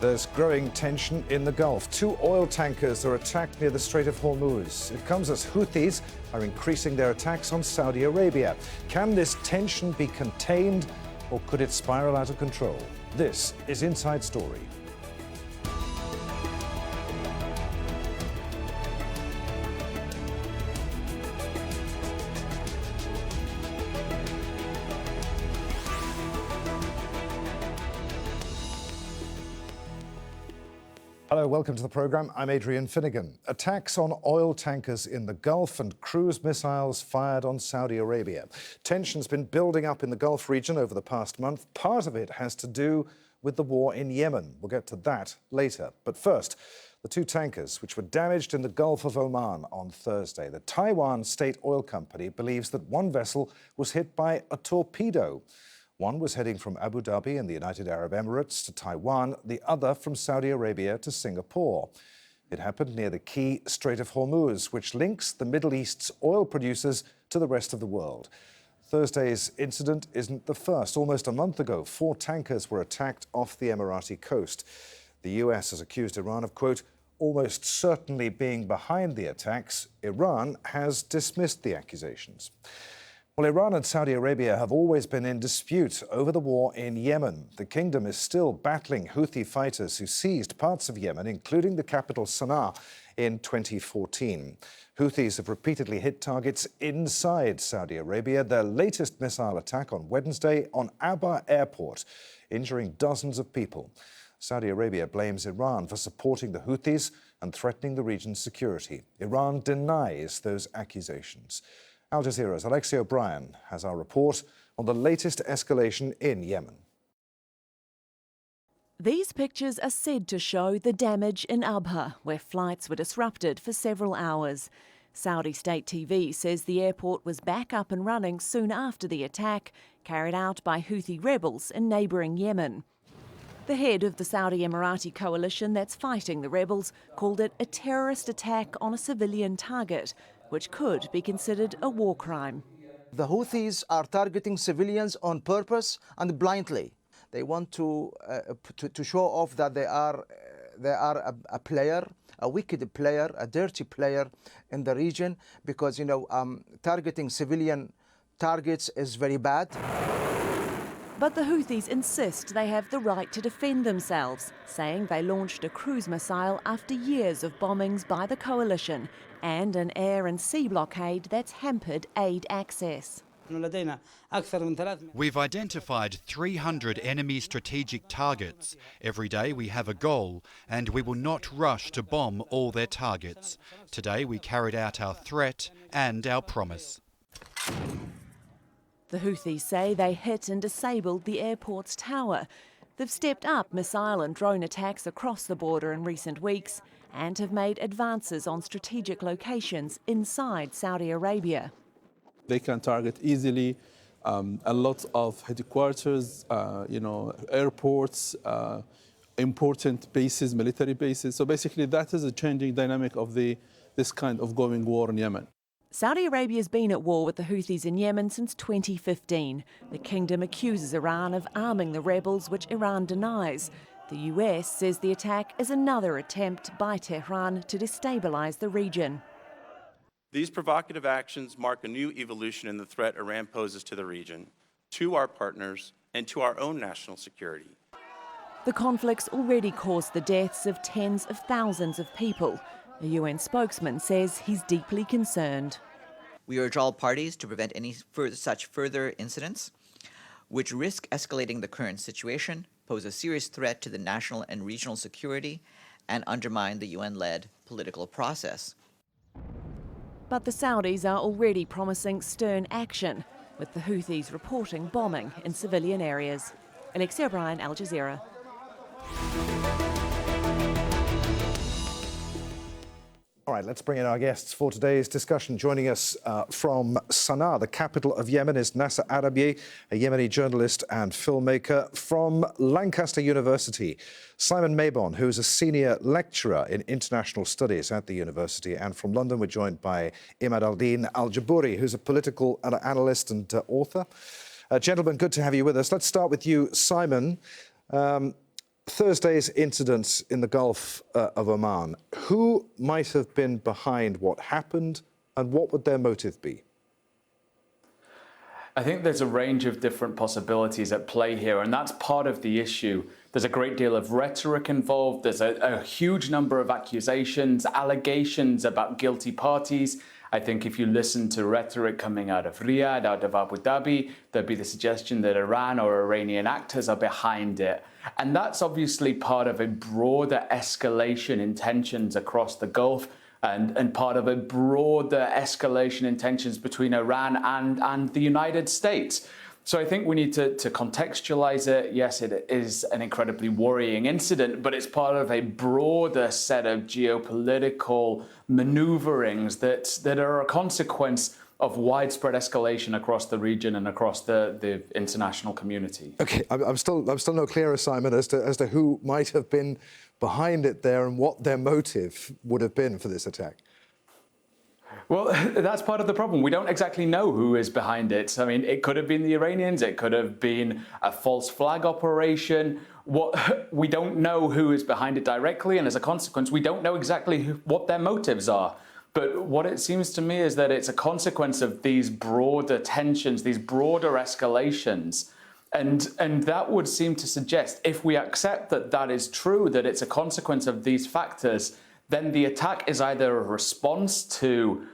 There's growing tension in the Gulf. 2 oil tankers are attacked near the Strait of Hormuz. It comes as Houthis are increasing their attacks on Saudi Arabia. Can this tension be contained, or could it spiral out of control? This is Inside Story. Hello, welcome to the programme. I'm Adrian Finnegan. Attacks on oil tankers in the Gulf and cruise missiles fired on Saudi Arabia. Tension's been building up in the Gulf region over the past month. Part of it has to do with the war in Yemen. We'll get to that later. But first, the 2 tankers which were damaged in the Gulf of Oman on Thursday. The Taiwan state oil company believes that one vessel was hit by a torpedo. One was heading from Abu Dhabi in the United Arab Emirates to Taiwan, the other from Saudi Arabia to Singapore. It happened near the key Strait of Hormuz, which links the Middle East's oil producers to the rest of the world. Thursday's incident isn't the first. Almost a month ago, 4 tankers were attacked off the Emirati coast. The US has accused Iran of, quote, almost certainly being behind the attacks. Iran has dismissed the accusations. Well, Iran and Saudi Arabia have always been in dispute over the war in Yemen. The kingdom is still battling Houthi fighters who seized parts of Yemen, including the capital Sana'a, in 2014. Houthis have repeatedly hit targets inside Saudi Arabia. Their latest missile attack on Wednesday on Abha airport, injuring dozens of people. Saudi Arabia blames Iran for supporting the Houthis and threatening the region's security. Iran denies those accusations. Al Jazeera's Alexei O'Brien has our report on the latest escalation in Yemen. These pictures are said to show the damage in Abha, where flights were disrupted for several hours. Saudi state TV says the airport was back up and running soon after the attack, carried out by Houthi rebels in neighbouring Yemen. The head of the Saudi Emirati coalition that's fighting the rebels called it a terrorist attack on a civilian target, which could be considered a war crime. The Houthis are targeting civilians on purpose and blindly. They want to show off that they are a player, a wicked player, a dirty player in the region, because targeting civilian targets is very bad. But the Houthis insist they have the right to defend themselves, saying they launched a cruise missile after years of bombings by the coalition and an air and sea blockade that's hampered aid access. We've identified 300 enemy strategic targets. Every day we have a goal, and we will not rush to bomb all their targets. Today we carried out our threat and our promise. The Houthis say they hit and disabled the airport's tower. They've stepped up missile and drone attacks across the border in recent weeks and have made advances on strategic locations inside Saudi Arabia. They can target easily a lot of headquarters, airports, important bases, military bases. So basically that is a changing dynamic of this kind of going war in Yemen. Saudi Arabia's been at war with the Houthis in Yemen since 2015. The kingdom accuses Iran of arming the rebels, which Iran denies. The US says the attack is another attempt by Tehran to destabilise the region. These provocative actions mark a new evolution in the threat Iran poses to the region, to our partners, and to our own national security. The conflict's already caused the deaths of tens of thousands of people. A UN spokesman says he's deeply concerned. We urge all parties to prevent any such further incidents, which risk escalating the current situation, pose a serious threat to the national and regional security, and undermine the UN-led political process. But the Saudis are already promising stern action, with the Houthis reporting bombing in civilian areas. Alexei O'Brien, Al Jazeera. All right, let's bring in our guests for today's discussion. Joining us from Sana'a, the capital of Yemen, is Nasser Arabi, a Yemeni journalist and filmmaker. From Lancaster University, Simon Mabon, who is a senior lecturer in international studies at the university. And from London, we're joined by Imad al-Din al-Jabouri, who's a political analyst and author. Gentlemen, good to have you with us. Let's start with you, Simon. Thursday's incidents in the Gulf of Oman, who might have been behind what happened and what would their motive be? I think there's a range of different possibilities at play here, and that's part of the issue. There's a great deal of rhetoric involved. There's a huge number of accusations, allegations about guilty parties. I think if you listen to rhetoric coming out of Riyadh, out of Abu Dhabi, there'd be the suggestion that Iran or Iranian actors are behind it. And that's obviously part of a broader escalation in tensions across the Gulf, and part of a broader escalation in tensions between Iran and the United States. So I think we need to contextualize it. Yes, it is an incredibly worrying incident, but it's part of a broader set of geopolitical maneuverings that are a consequence of widespread escalation across the region and across the international community. Okay, I'm still no clearer, Simon, as to who might have been behind it there and what their motive would have been for this attack. Well, that's part of the problem. We don't exactly know who is behind it. I mean, it could have been the Iranians. It could have been a false flag operation. We don't know who is behind it directly, and as a consequence, we don't know exactly what their motives are. But what it seems to me is that it's a consequence of these broader tensions, these broader escalations. And that would seem to suggest, if we accept that that is true, that it's a consequence of these factors, then the attack is either a response to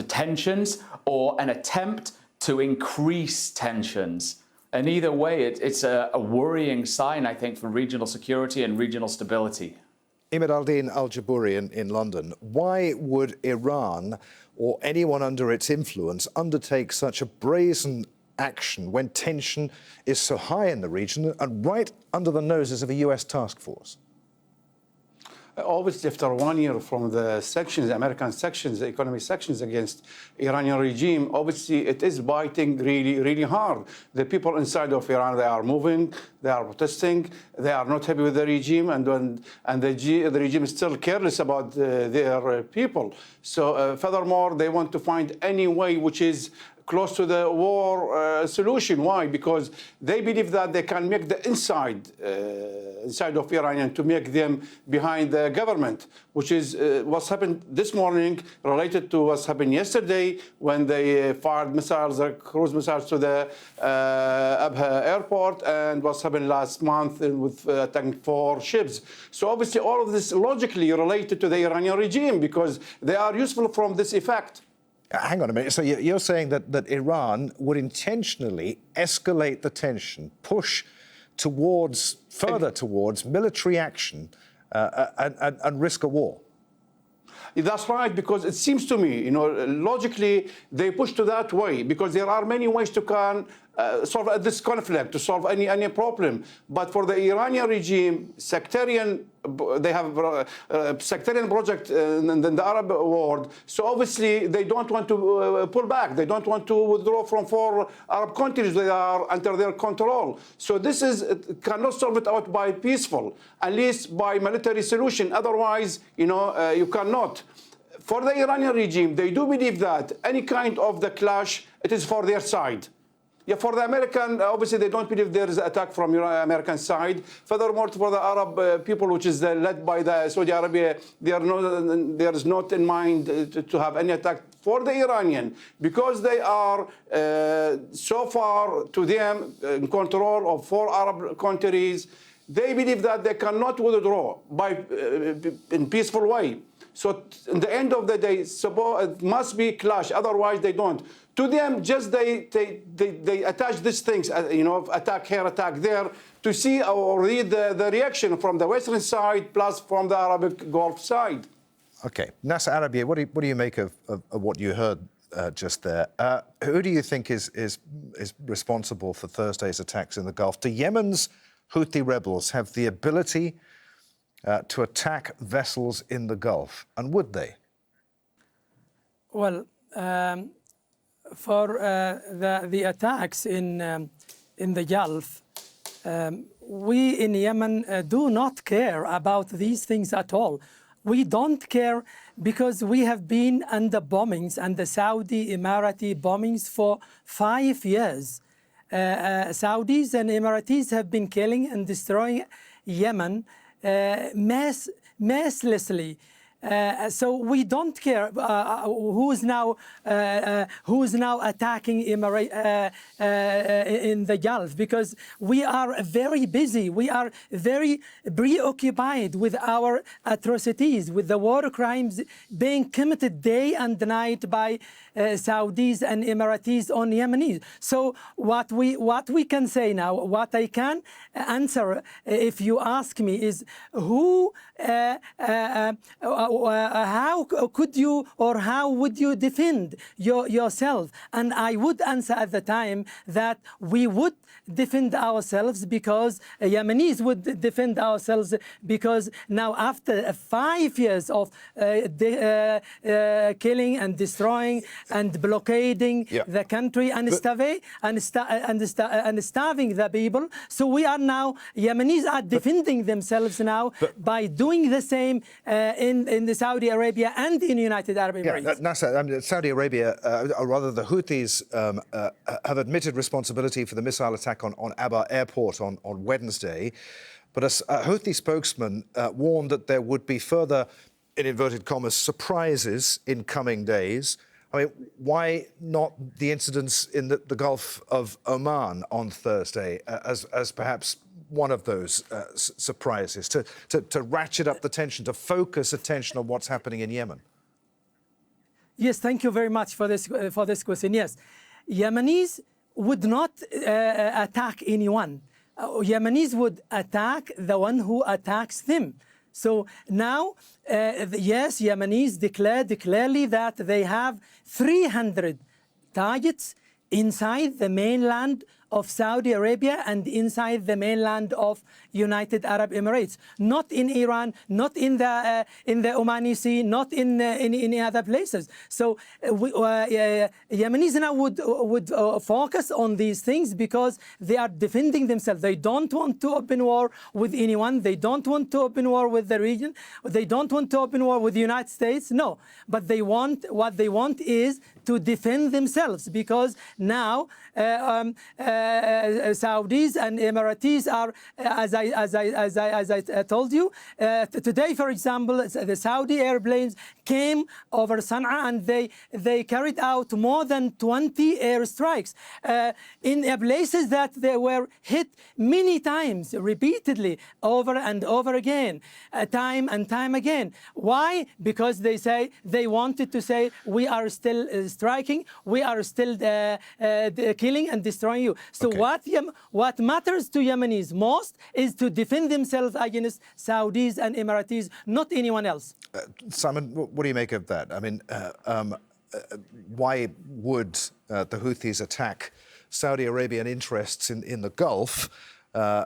tensions or an attempt to increase tensions. And either way, it's a worrying sign, I think, for regional security and regional stability. Imad al-Din al-Jabouri in London. Why would Iran or anyone under its influence undertake such a brazen action when tension is so high in the region and right under the noses of a US task force? Obviously, after 1 year from the sanctions, the American sanctions, the economic sanctions against Iranian regime, obviously it is biting really, really hard. The people inside of Iran, they are moving, they are protesting, they are not happy with the regime, and the regime is still careless about their people. So furthermore, they want to find any way which is close to the war solution. Why? Because they believe that they can make the inside of Iranian to make them behind the government, which is what's happened this morning related to what's happened yesterday when they fired missiles, cruise missiles to the Abha airport, and what's happened last month with attacking 4 ships. So obviously all of this logically related to the Iranian regime because they are useful from this effect. Hang on a minute. So you're saying that Iran would intentionally escalate the tension, push further towards military action and risk a war? That's right, because it seems to me, logically, they push to that way because there are many ways to solve this conflict, to solve any problem. But for the Iranian regime, they have a sectarian project in the Arab world. So obviously, they don't want to pull back. They don't want to withdraw from 4 Arab countries that are under their control. So this cannot solve it out by peaceful, at least by military solution. Otherwise, you cannot. For the Iranian regime, they do believe that any kind of the clash, it is for their side. Yeah, for the American, obviously they don't believe there is an attack from the American side. Furthermore, for the Arab people, which is led by the Saudi Arabia, there is not in mind to have any attack for the Iranian because they are so far to them in control of 4 Arab countries. They believe that they cannot withdraw in peaceful way. So in the end of the day, it must be clash. Otherwise, they don't. To them, just they attach these things, attack here, attack there, to see or read the reaction from the Western side plus from the Arabic Gulf side. Okay, Nasser Arabi, what do you make of what you heard just there? Who do you think is responsible for Thursday's attacks in the Gulf? Do Yemen's Houthi rebels have the ability to attack vessels in the Gulf, and would they? Well, for the attacks in the Gulf, we in Yemen do not care about these things at all. We don't care because we have been under bombings, under Saudi Emirati bombings for 5 years. Saudis and Emiratis have been killing and destroying Yemen mercilessly. So we don't care who's now attacking in the Gulf, because we are very busy. We are very preoccupied with our atrocities, with the war crimes being committed day and night by Saudis and Emiratis on Yemenis. So what we can say now, what I can answer if you ask me is how could you or how would you defend yourself? And I would answer at the time that we would defend ourselves, because Yemenis would defend ourselves, because now after 5 years of killing and destroying and blockading the country and starving the people, so we are now, Yemenis are defending themselves now by doing the same in the Saudi Arabia and in the United Arab Emirates. Yeah, Nasser, I mean, Saudi Arabia, or rather the Houthis, have admitted responsibility for the missile attack on Abha airport on Wednesday. But a Houthi spokesman warned that there would be further, in inverted commas, surprises in coming days. I mean, why not the incidents in the Gulf of Oman on Thursday as perhaps one of those surprises, to ratchet up the tension, to focus attention on what's happening in Yemen? Yes, thank you very much for this question. Yes, Yemenis would not attack anyone. Yemenis would attack the one who attacks them. So now, yes, Yemenis declared clearly that they have 300 targets inside the mainland of Saudi Arabia and inside the mainland of United Arab Emirates, not in Iran, not in the Omani Sea, not in any other places. So Yemenis now would focus on these things because they are defending themselves. They don't want to open war with anyone. They don't want to open war with the region. They don't want to open war with the United States. No, but what they want is to defend themselves, because now Saudis and Emiratis are, as I told you, today, for example, the Saudi airplanes came over Sana'a and they carried out more than 20 airstrikes in places that they were hit many times, repeatedly, over and over again, time and time again. Why? Because they wanted to say, we are still striking, we are still killing and destroying you. So what matters to Yemenis most is to defend themselves against Saudis and Emiratis, not anyone else. Simon, what do you make of that? I mean, why would the Houthis attack Saudi Arabian interests in the Gulf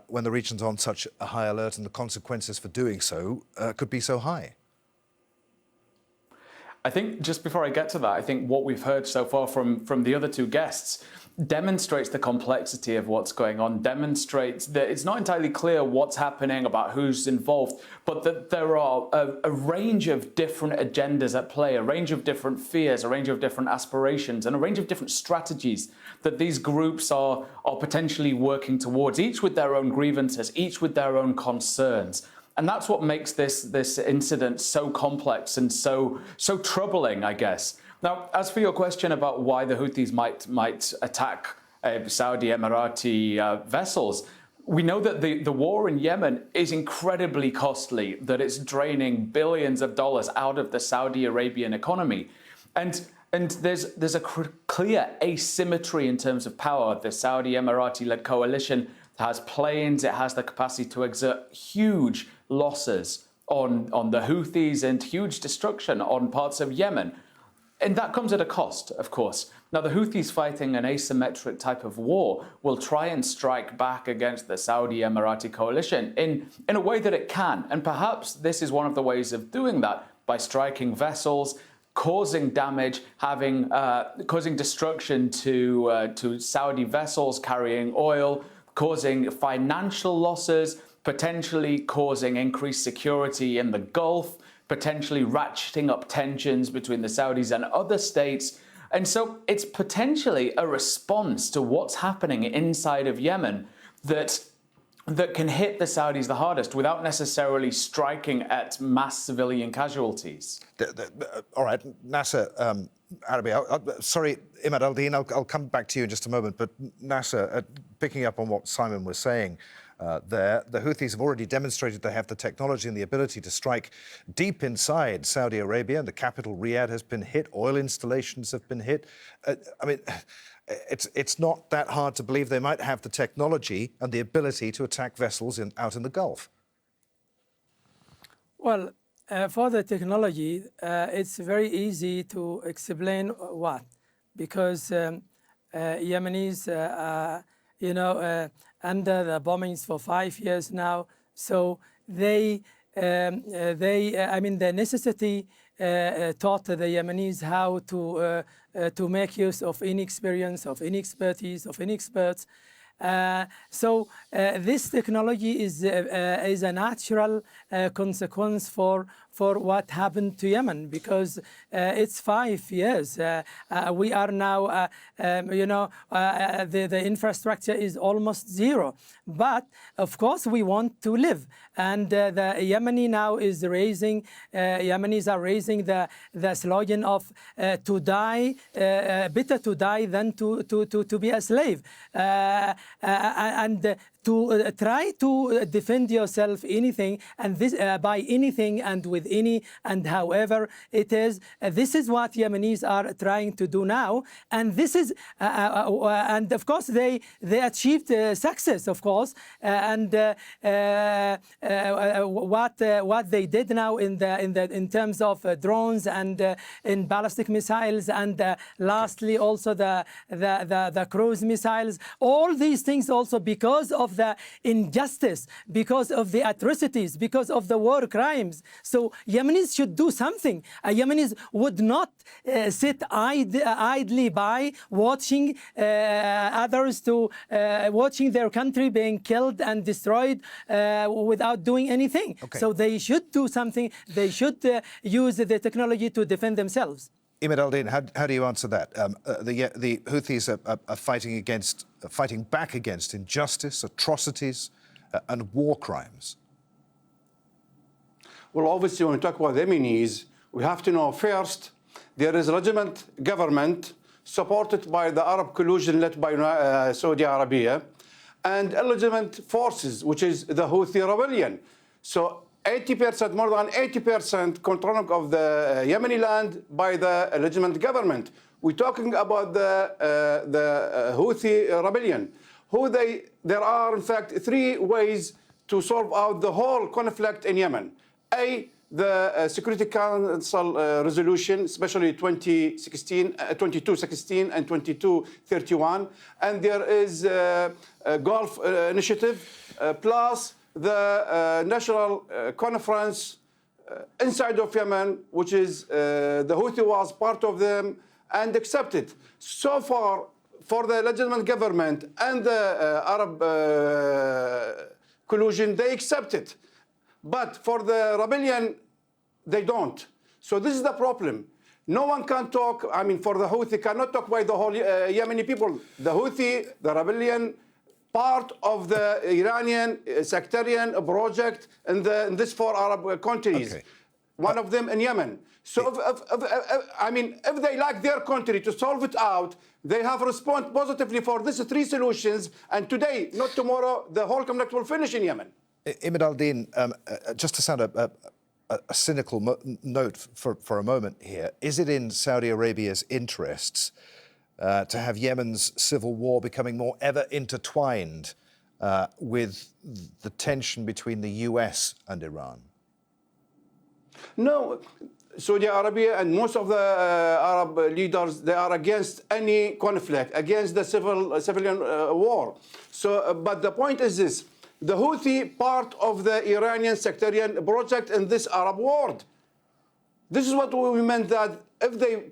when the region's on such a high alert and the consequences for doing so could be so high? I think just before I get to that, I think what we've heard so far from the other two guests demonstrates the complexity of what's going on, demonstrates that it's not entirely clear what's happening, about who's involved, but that there are a range of different agendas at play, a range of different fears, a range of different aspirations, and a range of different strategies that these groups are potentially working towards, each with their own grievances, each with their own concerns. And that's what makes this incident so complex and so troubling, I guess. Now, as for your question about why the Houthis might attack Saudi Emirati vessels, we know that the war in Yemen is incredibly costly, that it's draining billions of dollars out of the Saudi Arabian economy. And there's a clear asymmetry in terms of power. The Saudi Emirati-led coalition has planes, it has the capacity to exert huge losses on the Houthis and huge destruction on parts of Yemen. And that comes at a cost, of course. Now, the Houthis fighting an asymmetric type of war will try and strike back against the Saudi Emirati coalition in a way that it can. And perhaps this is one of the ways of doing that, by striking vessels, causing damage, causing destruction to Saudi vessels carrying oil, causing financial losses, potentially causing increased security in the Gulf, potentially ratcheting up tensions between the Saudis and other states. And so it's potentially a response to what's happening inside of Yemen that that can hit the Saudis the hardest without necessarily striking at mass civilian casualties. All right, Nasser, Arabi, sorry, Imad al-Din, I'll come back to you in just a moment, but Nasser, picking up on what Simon was saying there, the Houthis have already demonstrated they have the technology and the ability to strike deep inside Saudi Arabia, and the capital, Riyadh, has been hit, oil installations have been hit. I mean, it's not that hard to believe they might have the technology and the ability to attack vessels out in the Gulf. Well, for the technology, it's very easy to explain what, because Yemenis, under the bombings for 5 years now, so the necessity taught the Yemenis how to make use of inexperience, of inexpertise, of inexperts. So this technology is a natural consequence for what happened to Yemen, because it's 5 years. We are now, the infrastructure is almost zero. But of course, we want to live, and the Yemeni now is raising. Yemenis are raising the slogan of to die, better to die than to be a slave, and to try to defend yourself anything and this by anything and with any and however it is. This is what Yemenis are trying to do now, and this is and of course they achieved success, of course, and what they did now in terms of drones and in ballistic missiles, and lastly also the cruise missiles. All these things also because of the injustice, because of the atrocities, because of the war crimes. So Yemenis should do something. Yemenis would not sit idly by watching others watching their country being killed and destroyed without doing anything. Okay. So they should do something. They should use the technology to defend themselves. Imad al-Din, how do you answer that? The Houthis are fighting back against injustice, atrocities, and war crimes. Well, obviously, when we talk about the Yemenis, we have to know first there is a legitimate government supported by the Arab coalition led by Saudi Arabia, and illegitimate forces, which is the Houthi rebellion. So 80%, more than 80% controlling of the Yemeni land by the legitimate government. We're talking about the Houthi rebellion. There are, in fact, 3 ways to solve out the whole conflict in Yemen. A, the Security Council resolution, especially 2216 and 2231, and there is a Gulf initiative, plus the National Conference inside of Yemen, which is the Houthi was part of them and accepted. So far, for the legitimate government and the Arab coalition, they accept it. But for the rebellion, they don't. So this is the problem. No one can talk, I mean, for the Houthi, cannot talk by the whole Yemeni people. The Houthi, the rebellion, part of the Iranian sectarian project in these 4 Arab countries. Okay. One of them in Yemen. So if they like their country to solve it out, they have responded positively for these 3 solutions, and today, not tomorrow, the whole conflict will finish in Yemen. Imad al-Din, just to sound a cynical note for a moment here, is it in Saudi Arabia's interests to have Yemen's civil war becoming more ever intertwined with the tension between the US and Iran? No, Saudi Arabia and most of the Arab leaders, they are against any conflict, against the civilian war. So, but the point is this: the Houthi part of the Iranian sectarian project in this Arab world. This is what we meant, that if they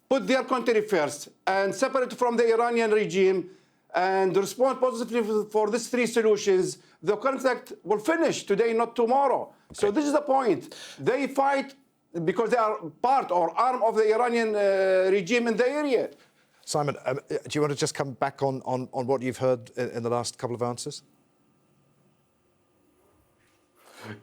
put their country first and separate from the Iranian regime and respond positively for these 3 solutions, the conflict will finish today, not tomorrow. Okay. So this is the point. They fight because they are part or arm of the Iranian regime in the area. Simon, do you want to just come back on what you've heard in the last couple of answers?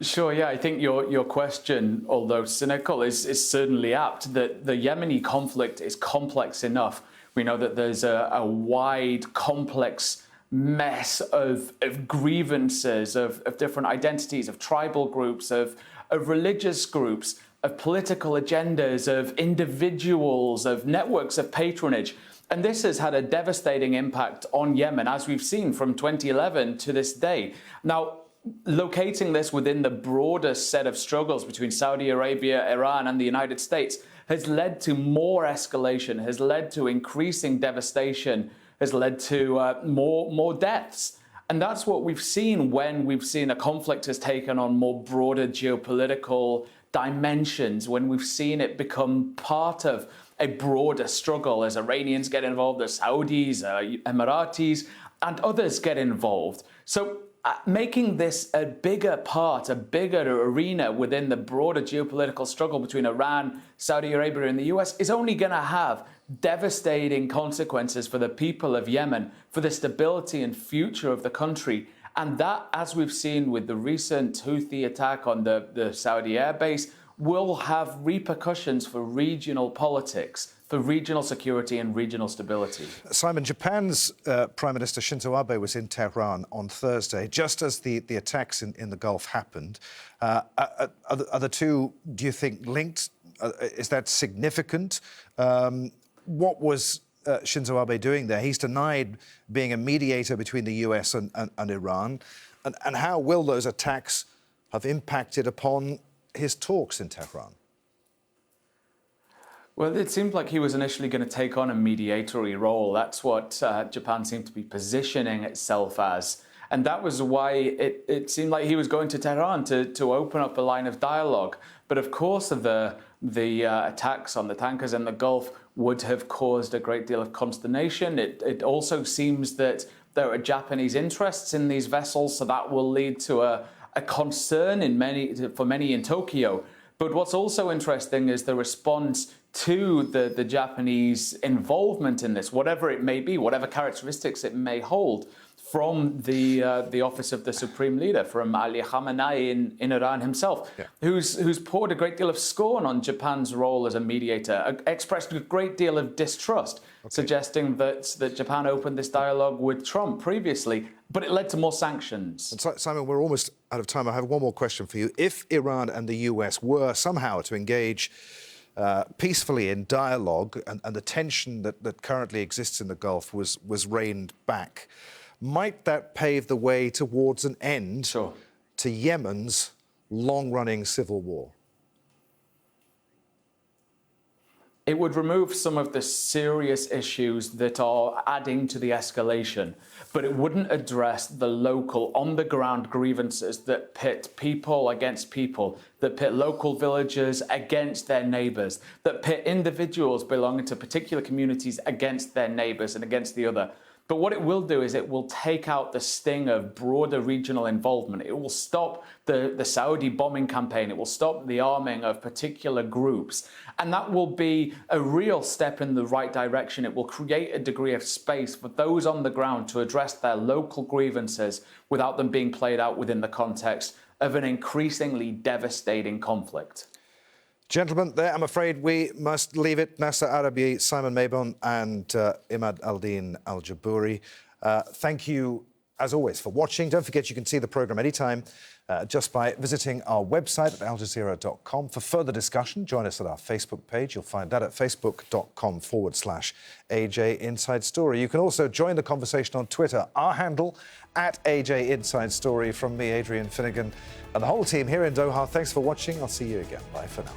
Sure, yeah, I think your question, although cynical, is certainly apt, that the Yemeni conflict is complex enough. We know that there's a wide, complex mess of grievances, of different identities, of tribal groups, of religious groups, of political agendas, of individuals, of networks of patronage. And this has had a devastating impact on Yemen, as we've seen from 2011 to this day. Now, locating this within the broader set of struggles between Saudi Arabia, Iran, and the United States has led to more escalation, has led to increasing devastation, has led to more deaths. And that's what we've seen when we've seen a conflict has taken on more broader geopolitical dimensions, when we've seen it become part of a broader struggle as Iranians get involved, as Saudis, Emiratis, and others get involved. So making this a bigger part, a bigger arena within the broader geopolitical struggle between Iran, Saudi Arabia, and the US is only going to have devastating consequences for the people of Yemen, for the stability and future of the country. And that, as we've seen with the recent Houthi attack on the Saudi airbase, will have repercussions for regional politics, for regional security and regional stability. Simon, Japan's Prime Minister Shinzo Abe was in Tehran on Thursday, just as the attacks in the Gulf happened. Are the two, do you think, linked? Is that significant? What was Shinzo Abe doing there? He's denied being a mediator between the US and Iran. And how will those attacks have impacted upon his talks in Tehran? Well, it seemed like he was initially going to take on a mediatory role. That's what Japan seemed to be positioning itself as. And that was why it seemed like he was going to Tehran to open up a line of dialogue. But of course, the attacks on the tankers in the Gulf would have caused a great deal of consternation. It also seems that there are Japanese interests in these vessels, so that will lead to a concern for many in Tokyo. But what's also interesting is the response to the Japanese involvement in this, whatever it may be, whatever characteristics it may hold, from the office of the Supreme Leader, from Ali Khamenei in Iran himself, who's poured a great deal of scorn on Japan's role as a mediator, expressed a great deal of distrust, suggesting that Japan opened this dialogue with Trump previously, but it led to more sanctions. And so, Simon, we're almost out of time. I have one more question for you. If Iran and the US were somehow to engage peacefully in dialogue and the tension that currently exists in the Gulf was reined back, might that pave the way towards an end to Yemen's long-running civil war? It would remove some of the serious issues that are adding to the escalation, but it wouldn't address the local, on-the-ground grievances that pit people against people, that pit local villagers against their neighbours, that pit individuals belonging to particular communities against their neighbours and against the other. But what it will do is it will take out the sting of broader regional involvement. It will stop the Saudi bombing campaign. It will stop the arming of particular groups. And that will be a real step in the right direction. It will create a degree of space for those on the ground to address their local grievances without them being played out within the context of an increasingly devastating conflict. Gentlemen, there, I'm afraid we must leave it. Nasser Arabi, Simon Mabon and Imad Aldin Al-Jabouri. Thank you, as always, for watching. Don't forget you can see the programme anytime just by visiting our website at aljazeera.com. For further discussion, join us at our Facebook page. You'll find that at facebook.com/AJ Inside Story. You can also join the conversation on Twitter. Our handle, at AJ Inside Story. From me, Adrian Finnegan, and the whole team here in Doha. Thanks for watching. I'll see you again. Bye for now.